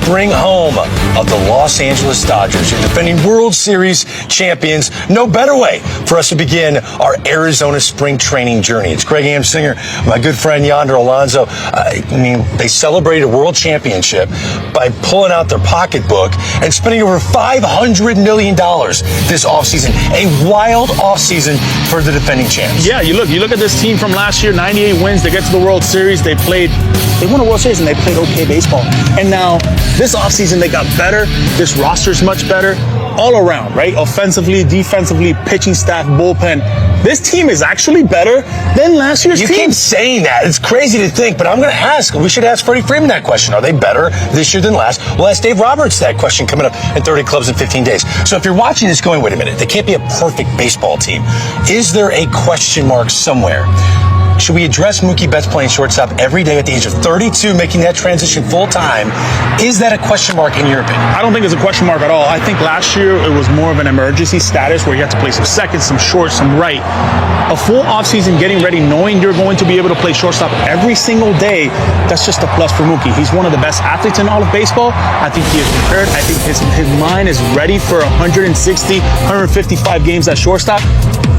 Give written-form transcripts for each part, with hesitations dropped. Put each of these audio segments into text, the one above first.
spring home of the Los Angeles Dodgers, your defending World Series champions. No better way for us to begin our Arizona spring training journey. It's Greg Amsinger, my good friend Yonder Alonso. They celebrated a world championship by pulling out their pocketbook and spending over $500 million this offseason. A wild offseason for the defending champs. Yeah, you look at this team from last year, 98 wins. They get to the World Series. They won a World Series and they played okay baseball. And now this offseason they got better. This roster's much better all around, right? Offensively, defensively, pitching staff, bullpen. This team is actually better than last year's team. You keep saying that. It's crazy to think, but I'm going to ask. We should ask Freddie Freeman that question. Are they better this year than last? We'll ask Dave Roberts that question coming up in 30 Clubs in 15 days. So if you're watching this going, wait a minute, they can't be a perfect baseball team. Is there a question mark somewhere? Should we address Mookie Betts playing shortstop every day at the age of 32, making that transition full-time? Is that a question mark in your opinion? I don't think it's a question mark at all. I think last year it was more of an emergency status where you had to play some second, some short, some right. A full offseason getting ready, knowing you're going to be able to play shortstop every single day, that's just a plus for Mookie. He's one of the best athletes in all of baseball. I think he is prepared. I think his mind is ready for 160, 155 games at shortstop.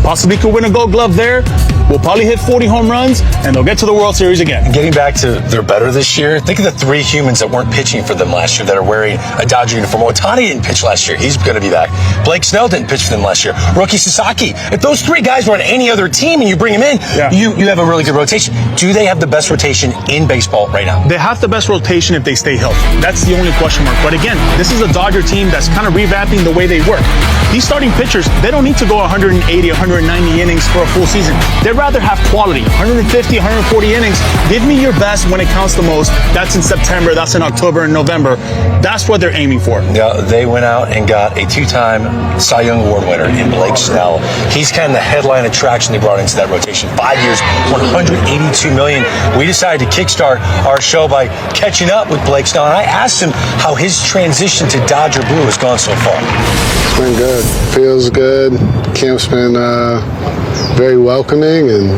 Possibly could win a Gold Glove there. We'll probably hit 40 home runs, and they'll get to the World Series again. Getting back to they're better this year, think of the three humans that weren't pitching for them last year that are wearing a Dodger uniform. Ohtani didn't pitch last year. He's going to be back. Blake Snell didn't pitch for them last year. Roki Sasaki. If those three guys were on any other team and you bring them in, you have a really good rotation. Do they have the best rotation in baseball right now? They have the best rotation if they stay healthy. That's the only question mark. But again, this is a Dodger team that's kind of revamping the way they work. These starting pitchers, they don't need to go 180, 190 innings for a full season. They'd rather have quality, 150, 140 innings. Give me your best when it counts the most. That's in September, that's in October and November. That's what they're aiming for. Yeah, they went out and got a two-time Cy Young Award winner in Blake Snell. He's kind of the headline attraction they brought into that rotation. 5 years, $182 million. We decided to kickstart our show by catching up with Blake Snell, and I asked him how his transition to Dodger Blue has gone so far. It's been good. Feels good. Camp's been very welcoming, and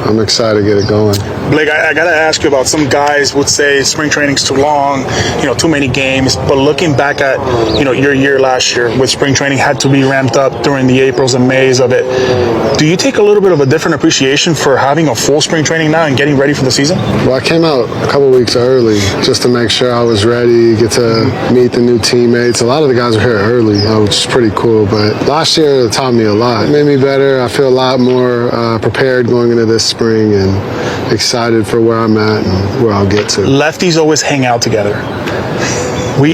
I'm excited to get it going. Blake, I got to ask you about some guys would say spring training's too long, too many games. But looking back at, your year last year with spring training had to be ramped up during the Aprils and Mays of it. Do you take a little bit of a different appreciation for having a full spring training now and getting ready for the season? Well, I came out a couple weeks early just to make sure I was ready, get to meet the new teammates. A lot of the guys were here early, which is pretty cool. But last year it taught me a lot. It made me better. I feel a lot more prepared going into this spring and excited for where I'm at and where I'll get to. Lefties always hang out together.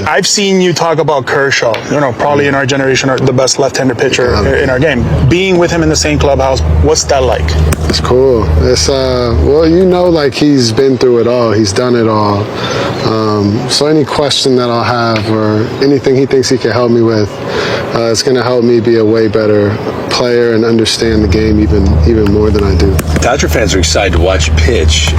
I've seen you talk about Kershaw, probably in our generation, the best left-handed pitcher in our game. Being with him in the same clubhouse, what's that like? It's cool. It's like he's been through it all. He's done it all. So any question that I'll have or anything he thinks he can help me with, it's going to help me be a way better player and understand the game even more than I do. Dodger fans are excited to watch you pitch.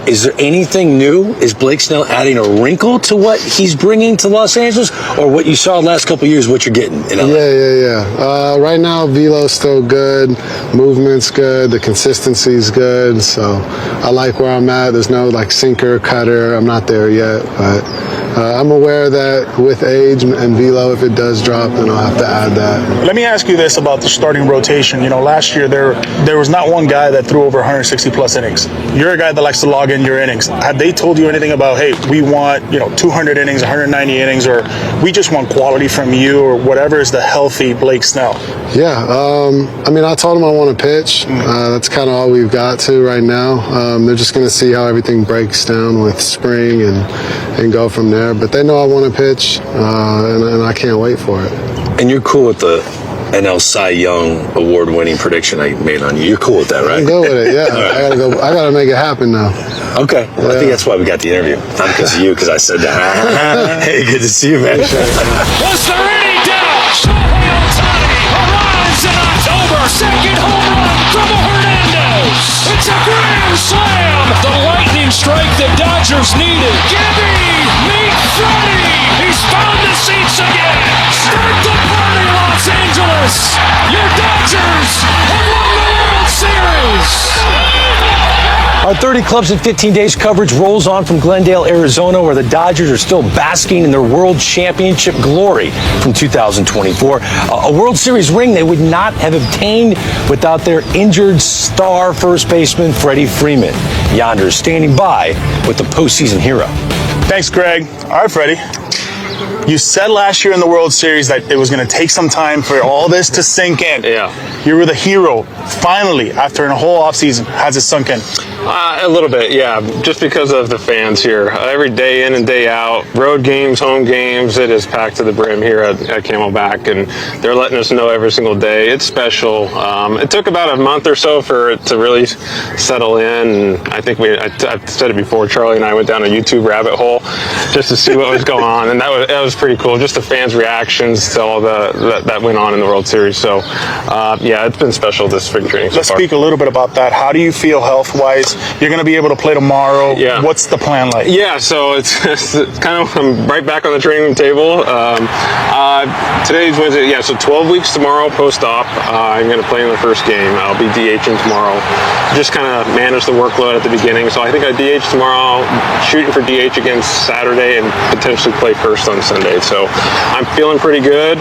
Is there anything new? Is Blake Snell adding a wrinkle to what he's bringing to Los Angeles, or what you saw the last couple of years, what you're getting in LA? Yeah. Right now, velo's still good. Movement's good. The consistency's good. So I like where I'm at. There's no sinker, cutter. I'm not there yet, but I'm aware that with age and velo, if it does drop, then I'll have to add that. Let me ask you this about the starting rotation. Last year there was not one guy that threw over 160 plus innings. You're a guy that likes to log in your innings. Have they told you anything about, hey, we want 200 innings, 190 innings, or we just want quality from you, or whatever is the healthy Blake Snell? Yeah, I told them I want to pitch. That's kind of all we've got to right now. They're just going to see how everything breaks down with spring and go from there. But they know I want to pitch, and I can't wait for it. And you're cool with the NL Cy Young award-winning prediction I made on you. You're cool with that, right? I'm good with it, yeah. Right. I gotta make it happen now. Okay. Well, I think that's why we got the interview. Not because of you, because I said that. Hey, good to see you, man. Was there any doubt? Shohei Ohtani arrives in October. Second home run from Hernández. It's a grand slam. The lightning strike the Dodgers needed. Gibby, meet Freddie. He's found the seats again. Start the party, Los Angeles. Your Dodgers have won the World Series. Our 30 clubs in 15 days coverage rolls on from Glendale, Arizona, where the Dodgers are still basking in their World Championship glory from 2024. A World Series ring they would not have obtained without their injured star first baseman, Freddie Freeman. Yonder is standing by with the postseason hero. Thanks, Greg. All right, Freddie. You said last year in the World Series that it was going to take some time for all this to sink in. Yeah. You were the hero. Finally, after a whole offseason, has it sunk in? A little bit, yeah, just because of the fans here. Every day in and day out, road games, home games, it is packed to the brim here at Camelback, and they're letting us know every single day. It's special. It took about a month or so for it to really settle in, and I think I've said it before, Charlie and I went down a YouTube rabbit hole just to see what was going on, and that was pretty cool, just the fans' reactions to all that went on in the World Series. So, yeah, it's been special this spring training so Let's far. speak a little bit about that. How do you feel health-wise? You're going to be able to play tomorrow. Yeah. What's the plan like? Yeah, so it's kind of, I'm right back on the training table. Today's Wednesday, yeah, so 12 weeks tomorrow post-op. I'm going to play in the first game. I'll be DHing tomorrow. Just kind of manage the workload at the beginning. So I think I DH tomorrow, shooting for DH against Saturday, and potentially play first on Sunday. So I'm feeling pretty good.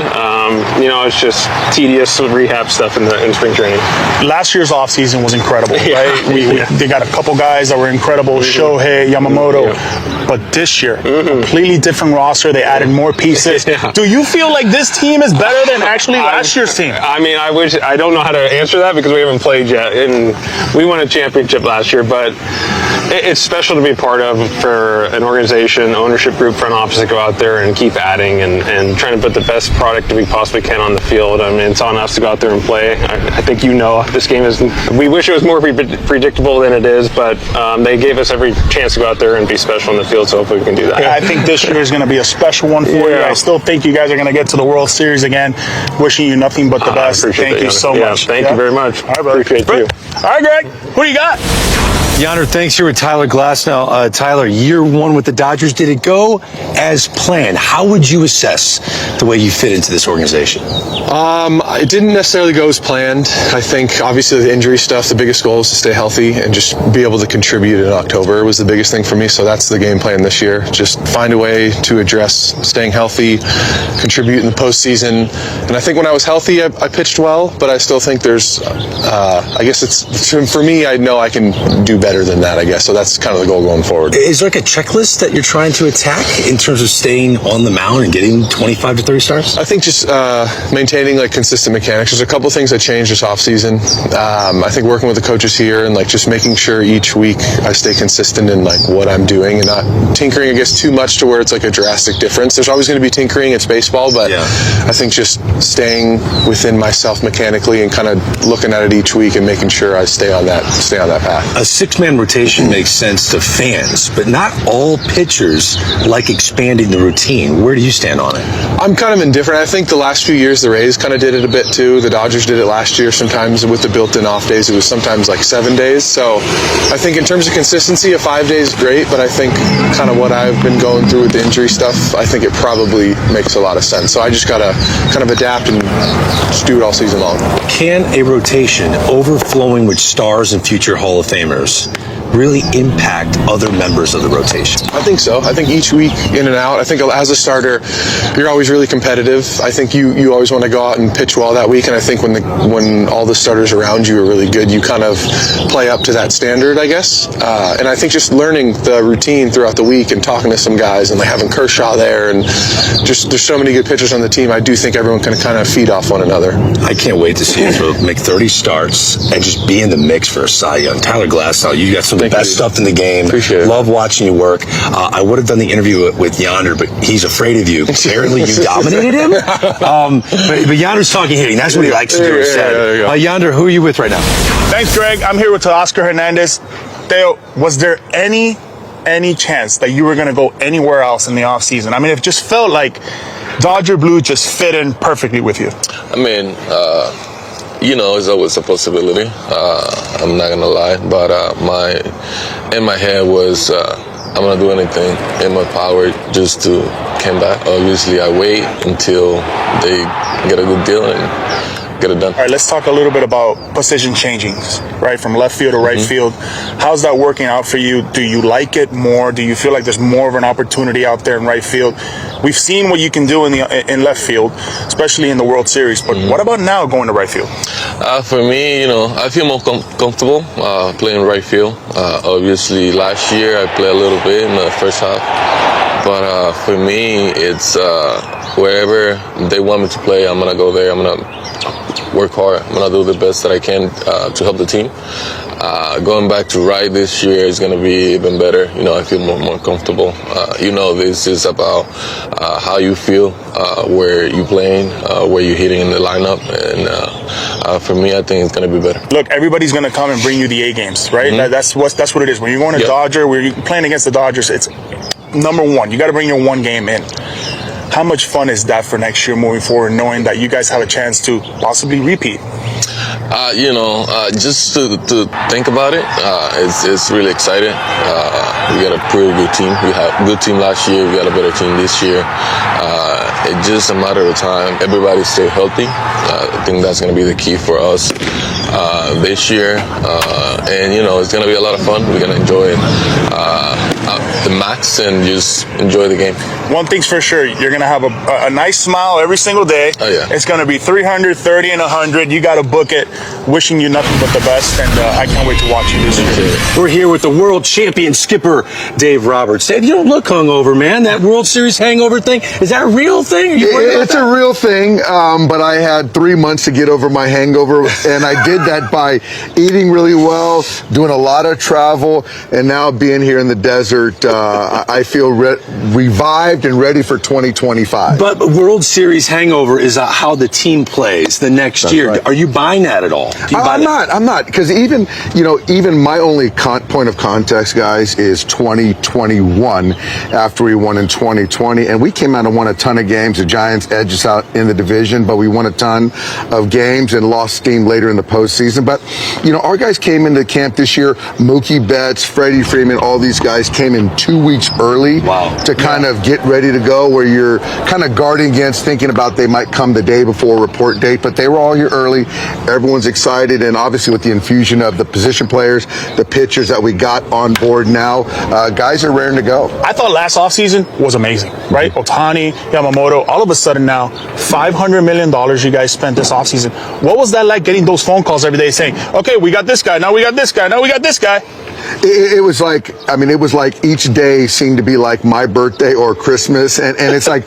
It's just tedious rehab stuff in spring training. Last year's offseason was incredible, Yeah. right? They got a couple guys that were incredible, Shohei, Yamamoto. Yeah. But this year, completely different roster. They added more pieces. Yeah. Do you feel like this team is better than actually last year's team? I mean, I don't know how to answer that because we haven't played yet, and we won a championship last year, but it's special to be part of for an organization, ownership group, front office to go out there and keep adding and trying to put the best product that we possibly can on the field. I mean, it's on us to go out there and play. I think this game is, we wish it was more predictable than it is, but they gave us every chance to go out there and be special in the field, so hopefully we can do that. Yeah, I think this year is going to be a special one for you. I still think you guys are going to get to the World Series again. Wishing you nothing but the best. Thank you so much. Thank you very much. All right, brother. Appreciate you. All right, Greg. Who do you got? Yonder, thanks. Here with Tyler Glasnow. Tyler, year one with the Dodgers, did it go as planned? How would you assess the way you fit into this organization? It didn't necessarily go as planned. I think obviously the injury stuff, the biggest goal is to stay healthy and just be able to contribute in October was the biggest thing for me. So that's the game plan this year. Just find a way to address staying healthy, contribute in the postseason. And I think when I was healthy, I pitched well, but I still think there's, I guess it's, for me, I know I can do better than that, I guess. So that's kind of the goal going forward. Is there like a checklist that you're trying to attack in terms of staying on the mound and getting 25 to 30 starts? I think just maintaining like consistent mechanics. There's a couple of things I changed this offseason. I think working with the coaches here and like just making sure each week I stay consistent in like what I'm doing and not tinkering, I guess, too much to where it's like a drastic difference. There's always going to be tinkering. It's baseball, but I think just staying within myself mechanically and kind of looking at it each week and making sure I stay on that path. A six-man rotation makes sense to fans, but not all pitchers like expanding the routine. Where do you stand on it? I'm kind of indifferent. I think the last few years the Rays kind of did it a bit too. The Dodgers did it last year. Sometimes with the built-in off days, it was sometimes like 7 days. So I think in terms of consistency, a 5 days is great, but I think kind of what I've been going through with the injury stuff, I think it probably makes a lot of sense. So I just got to kind of adapt and just do it all season long. Can a rotation overflowing with stars and future Hall of Famers really impact other members of the rotation? I think so. I think each week in and out, I think as a starter, you're always really competitive. I think you always want to go out and pitch well that week, and I think when all the starters around you are really good, you kind of play up to that standard, I guess. And I think just learning the routine throughout the week and talking to some guys and like having Kershaw there and just there's so many good pitchers on the team, I do think everyone can kind of feed off one another. I can't wait to see you make 30 starts and just be in the mix for a Cy Young. Tyler Glasnow, you got some of the best stuff in the game. Appreciate it. Love watching you work. I would have done the interview with Yonder, but he's afraid of you. Apparently you dominated him. But Yonder's talking hitting. That's what he likes to do. Yeah. Yonder, who are you with right now? Thanks, Greg. I'm here with Teoscar Hernández. Theo, was there any chance that you were going to go anywhere else in the offseason? I mean, it just felt like Dodger Blue just fit in perfectly with you. I mean, it's always a possibility. I'm not gonna lie, but in my head was I'm gonna do anything in my power just to come back. Obviously, I wait until they get a good deal, and get it done. All right, let's talk a little bit about position changings, right, from left field to right field. How's that working out for you? Do you like it more? Do you feel like there's more of an opportunity out there in right field? We've seen what you can do in left field, especially in the World Series. But what about now going to right field? For me, I feel more comfortable playing right field. Obviously, last year I played a little bit in the first half. But for me, it's wherever they want me to play, I'm going to go there. I'm going to work hard. I'm going to do the best that I can to help the team. Going back to right this year is going to be even better. I feel more comfortable. This is about how you feel, where you playing, where you're hitting in the lineup. And for me, I think it's going to be better. Look, everybody's going to come and bring you the A games, right? That's what it is. When you're going to Dodger, where you're playing against the Dodgers, it's number one. You got to bring your one game in. How much fun is that for next year moving forward, knowing that you guys have a chance to possibly repeat? Just to think about it, it's really exciting. We got a pretty good team. We had a good team last year. We got a better team this year. It's just a matter of time. Everybody stay healthy. I think that's going to be the key for us this year. And it's going to be a lot of fun. We're going to enjoy the max and just enjoy the game. One thing's for sure, you're going to have a nice smile every single day. Oh, yeah. It's going to be 330 and 100. You got to book it. Wishing you nothing but the best, and I can't wait to watch you this year. We're here with the world champion skipper, Dave Roberts. Dave, you don't look hungover, man. That World Series hangover thing, is that a real thing? It's a real thing, but I had 3 months to get over my hangover, and I did that by eating really well, doing a lot of travel, and now being here in the desert, I feel revived and ready for 2025. But World Series hangover is how the team plays the next year. Right. Are you buying that at all? I'm not, because even my only point of context, guys, is 2021 after we won in 2020, and we came out and won a ton of games. The Giants edged us out in the division, but we won a ton of games and lost steam later in the postseason. But our guys came into camp this year. Mookie Betts, Freddie Freeman, all these guys came in 2 weeks early to kind of get ready to go, where you're kind of guarding against thinking about they might come the day before report date, but they were all here early. Everyone's excited, and obviously with the infusion of the position players, the pitchers that we got on board now, guys are raring to go. I thought last offseason was amazing, right? Ohtani, Yamamoto, all of a sudden now, $500 million you guys spent this offseason. What was that like, getting those phone calls every day saying, okay, we got this guy, now we got this guy, now we got this guy? It was like each day seemed to be like my birthday or Christmas, and it's like,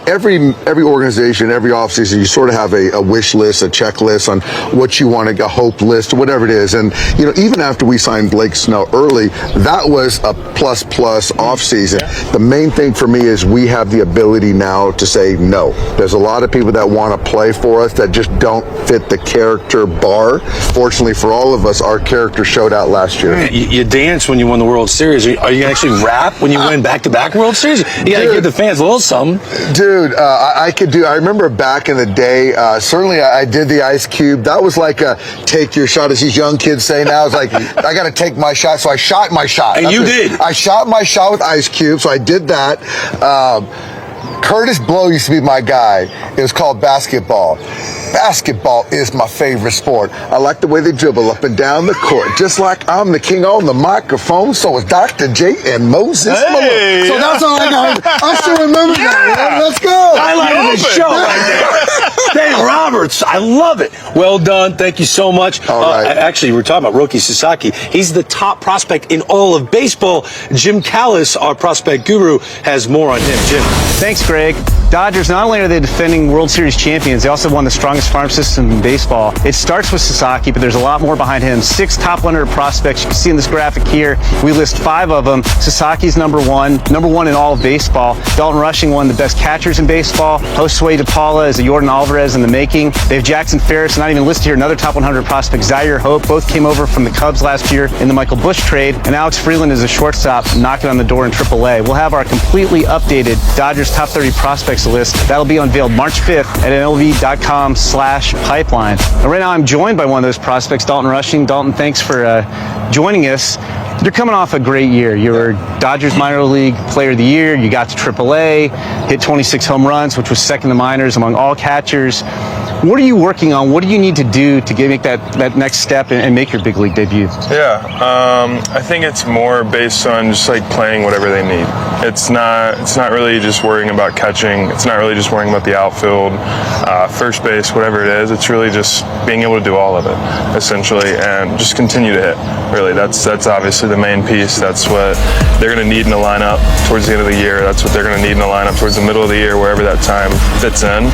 every organization, every offseason, you sort of have a wish list, a checklist on what you want, a hope list, or whatever it is. And even after we signed Blake Snell early, that was a plus offseason. The main thing for me is we have the ability now to say no. There's a lot of people that want to play for us that just don't fit the character bar. Fortunately for all of us, our character showed out last year. You danced when you won the World Series. Are you going to actually rap when you win back-to-back World Series? You got to give the fans a little something. Dude, I remember back in the day, certainly I did the Ice Cube. That was like a take your shot, as these young kids say now. It's like, I got to take my shot. So I shot my shot. And you did. I shot my shot with Ice Cube, so I did that. Curtis Blow used to be my guy. It was called basketball. Basketball is my favorite sport. I like the way they dribble up and down the court, just like I'm the king on the microphone. So is Dr. J and Moses Malone. So that's all I got. I still remember that. Let's go. Highlight of the show right there. Dave Roberts, I love it. Well done. Thank you so much. All right. Actually, we're talking about Roki Sasaki. He's the top prospect in all of baseball. Jim Callis, our prospect guru, has more on him. Jim. Thanks, Greg. Dodgers, not only are they defending World Series champions, they also won the strongest farm system in baseball. It starts with Sasaki, but there's a lot more behind him. 6 top 100 prospects. You can see in this graphic here. We list 5 of them. Sasaki's number one in all of baseball. Dalton Rushing, one of the best catchers in baseball. Josue DePaula is a Jordan Alvarez in the making. They have Jackson Ferris, not even listed here, another top 100 prospect. Zaire Hope, both came over from the Cubs last year in the Michael Busch trade. And Alex Freeland is a shortstop knocking on the door in AAA. We'll have our completely updated Dodgers top 30 prospects list. That'll be unveiled March 5th at MLB.com/pipeline. And right now I'm joined by one of those prospects, Dalton Rushing. Dalton, thanks for joining us. You're coming off a great year. You were Dodgers minor league player of the year. You got to AAA, hit 26 home runs, which was second in the minors among all catchers. What are you working on? What do you need to do to make that next step and make your big league debut? Yeah, I think it's more based on just like playing whatever they need. It's not really just worrying about catching. It's not really just worrying about the outfield, first base, whatever it is. It's really just being able to do all of it, essentially, and just continue to hit. Really, that's obviously the main piece. That's what they're going to need in the lineup towards the end of the year. That's what they're going to need in the lineup towards the middle of the year, wherever that time fits in.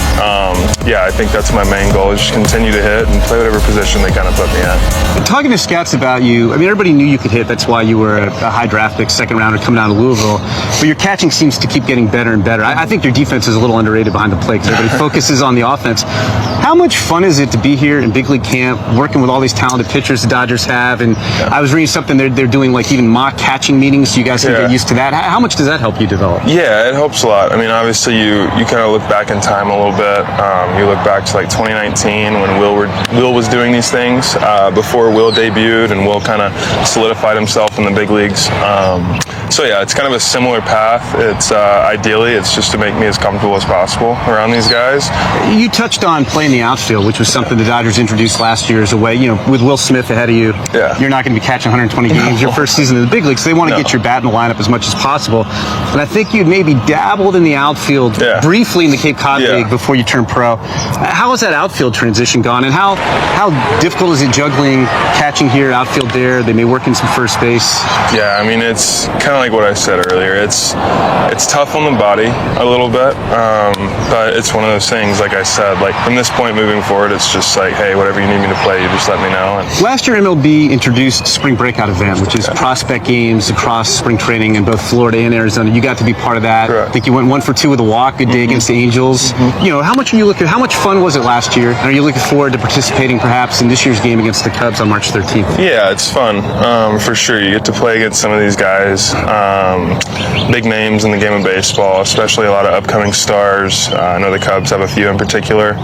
Yeah, I think that's my main goal, is just continue to hit and play whatever position they kind of put me in. Talking to scouts about you, I mean, everybody knew you could hit. That's why you were a high draft pick, second rounder coming out of Louisville. But your catching seems to keep getting better and better. I think your defense is a little underrated behind the plate because everybody focuses on the offense. How much fun is it to be here in big league camp, working with all these talented pitchers the Dodgers have? And I was reading something they're doing like even mock catching meetings, so you guys can get used to that. How much does that help you develop? Yeah, it helps a lot. I mean, obviously you kind of look back in time a little bit. You look back to like 2019 when Will was doing these things before Will debuted and Will kind of solidified himself in the big leagues. So yeah, it's kind of a similar path. It's ideally it's just to make me as comfortable as possible around these guys. You touched on playing the outfield, which was something the Dodgers introduced last year as a way, with Will Smith ahead of you. Yeah. You're not going to be catching 120 games your first season in the big leagues. So they want to get your bat in the lineup as much as possible. And I think you'd maybe dabbled in the outfield briefly in the Cape Cod League before you turned pro. How has that outfield transition gone, and how difficult is it juggling catching here, outfield there? They may work in some first base. Yeah, I mean, it's kind of like what I said earlier. It's tough on the body a little bit, but it's one of those things, like I said, like from this point moving forward, it's just like, hey, whatever you need me to play, you just let me know. And last year, MLB introduced Spring Breakout event, which is prospect games across spring training in both Florida and Arizona. You got to be part of that. Correct. I think you went 1 for 2 with a walk, good day against the Angels. How much fun was it last year? And are you looking forward to participating perhaps in this year's game against the Cubs on March 13th? Yeah, it's fun, for sure. You get to play against some of these guys, big names in the game of baseball, especially a lot of upcoming stars. I know the Cubs have a few in particular.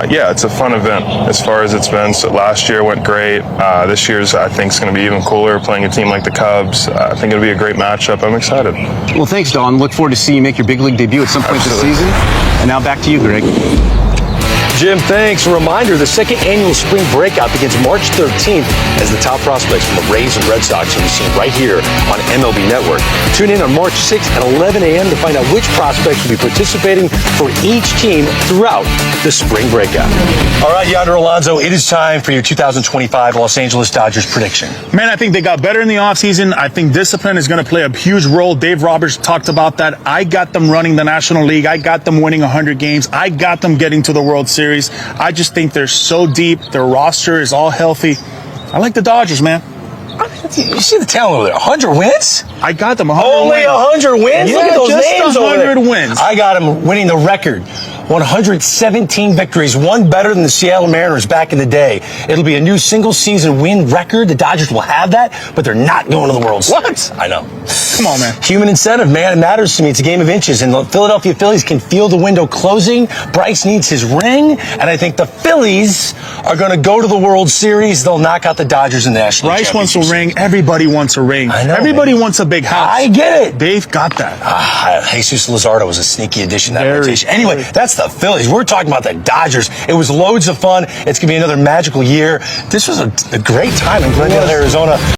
Yeah, it's a fun event as far as it's been. So last year went great. This year's, I think, is going to be even cooler playing a team like the Cubs. I think it'll be a great matchup. I'm excited. Well, thanks, Don. Look forward to seeing you make your big league debut at some point this season. And now back to you, Greg. Jim, thanks. A reminder, the second annual Spring Breakout begins March 13th as the top prospects from the Rays and Red Sox will be seen right here on MLB Network. Tune in on March 6th at 11 a.m. to find out which prospects will be participating for each team throughout the Spring Breakout. All right, Yonder Alonso, it is time for your 2025 Los Angeles Dodgers prediction. Man, I think they got better in the offseason. I think discipline is going to play a huge role. Dave Roberts talked about that. I got them running the National League. I got them winning 100 games. I got them getting to the World Series. I just think they're so deep. Their roster is all healthy. I like the Dodgers, man. You see the talent over there. 100 wins? I got them 100 Only wins. 100 wins? Yeah, look at those just names 100 over there. wins. I got them winning the record. 117 victories, one better than the Seattle Mariners back in the day. It'll be a new single-season win record. The Dodgers will have that, but they're not going to the World Series. What? I know. Come on, man. Human incentive, man. It matters to me. It's a game of inches. And the Philadelphia Phillies can feel the window closing. Bryce needs his ring. And I think the Phillies are going to go to the World Series. They'll knock out the Dodgers in the National League. Bryce wants a ring. Everybody wants a ring. I know, Everybody man. wants a big house. I get it. They've got that. Jesus Luzardo was a sneaky addition to that Very. rotation. Anyway, that's the Phillies. We're talking about the Dodgers. It was loads of fun. It's going to be another magical year. This was a great time in Glendale, Arizona.